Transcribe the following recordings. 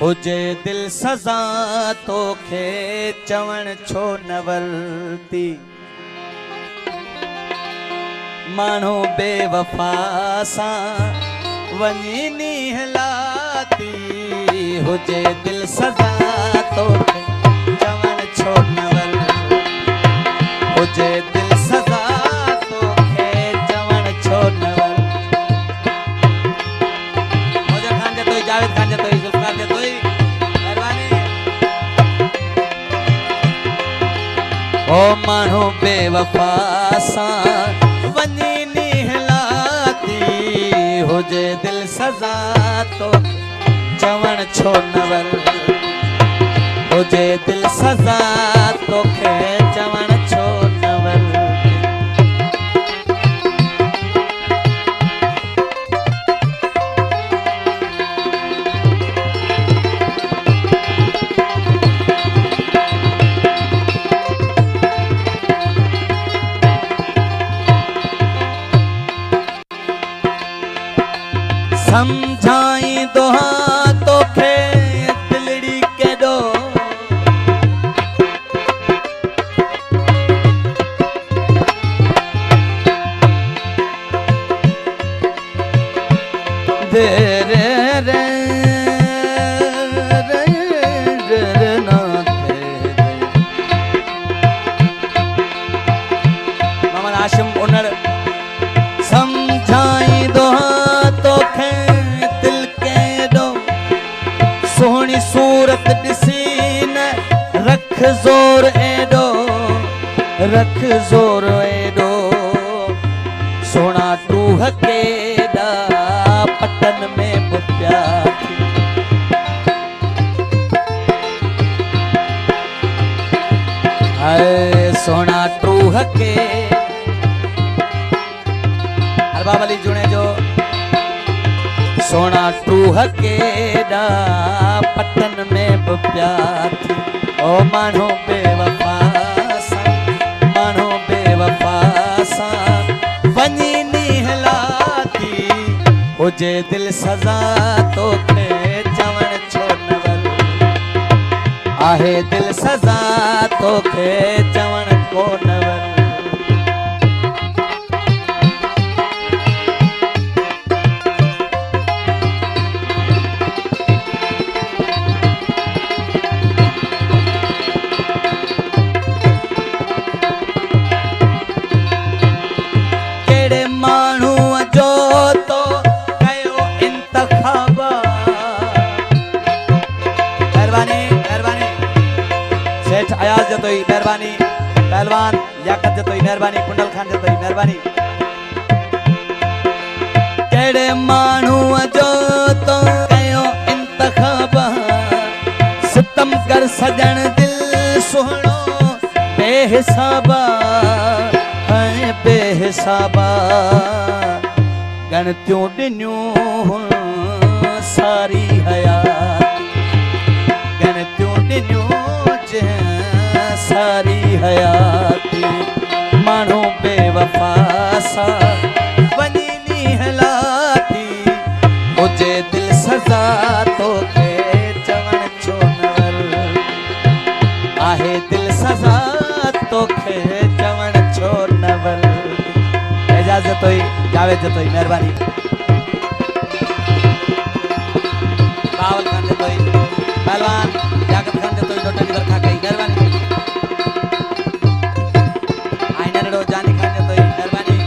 हुजे दिल सजा तोखे चवण छो नवलती मानो बेवफा सा वनी निहलाती हुजे दिल सजा तोखे चवण छो नवल हुजे दिल सजा तोखे चवण छो नवल मौजर खान जतोई जावेद खान जतोई जुल्फकार जतोई मेहरबानी ओ मानो बेवफा सा वनी निहलाती हुजे दिल सजा तो चवण छो नवल हुजे दिल सजा तो खे चवण छो नवल समझाई दोहा तोखे दिलड़ी के दो दे रे रे रे ना दे मामा आशिम उन्नड़ समझाई दोहा तोखे दिल के दो सोहनी सूरत दिसी न रख जोर एडो रख जोर एडो सोना टूह केडा पटन में बुप्या हाय सोना टूह के अरबाब अली जुने जो सोना टूह केडा पटन में प्यार थी ओ मानो बेवफा सा मानो बेवफा सा वनी निहलाती हुजे दिल सजा तोखे चवण छो नवल आहे दिल सजा तोखे चवण को नवल अयाज जतोई मेहरबानी पहलवान याकत जतोई मेहरबानी कुंडल खान जतोई मेहरबानी केड़े मानू जो तो कयो इंतखाब सितम कर सजन दिल सुहणो बेहिसाबा है बेहिसाबा गणतियों दिन्यूं सारी हयात गणतियों दिन्यूं सारी हयाती मानो बेवफा सा वनी निहलाती मुझे दिल सजा तोखे चवण छो नवल आहे दिल सजा तोखे चवण छो नवल एजाज जतोई जावेद जतोई मेहरबानी रावल खान जतोई पहलवान याकत खान जतोई डॉक्टर निवर खा गई मेहरबानी जानी खान जतोई मेहरबानी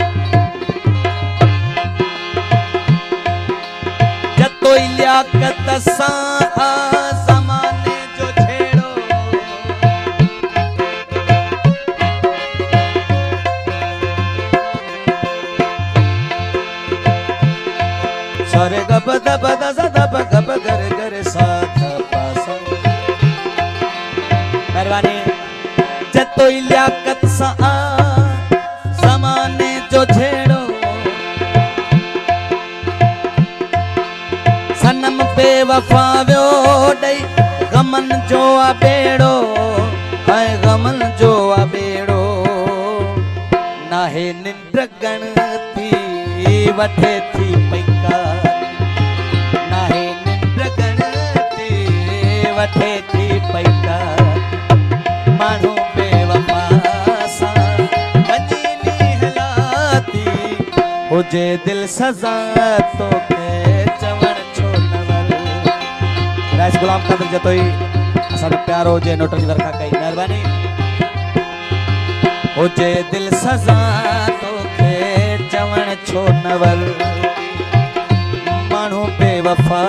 जतोई लियाकत सा ज़माने जो छेड़ो सरे गब दब दज़ दब गब गर गर साथ पासा मेहरबानी जतोई लियाकत सा ज़माने जो छेड़ो सनम बेवफा व्यो डई गमन जो आ बेड़ो है गमन जो आ बेड़ो नाहे निंड गणती वठे थी पैका नाहे निंड गणती वठे थी पैका माण्हू बेवफा सां वञी निहलाती हुजे दिल सज़ा तोखे चवण छो न वल। राइस गुलाम क़ादिर जतोई असांजो प्यारो हुजे नोटनि जी वर्खा कई महिरबानी। हुजे दिल सज़ा तोखे चवण छो न वल माण्हू बेवफा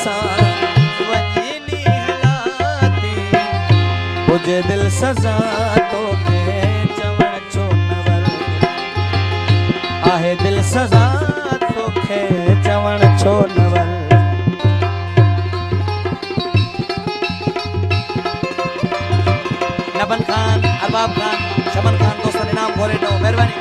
सां वञी निहलाती हुजे दिल सज़ा तोखे चवण छो न वल आहे दिल सज़ा तोखे चवण छो न वल। नबन खान, अरबाब खान, शमन खान दोस्तन इनाम घोरे ॾिनो महिरबानी।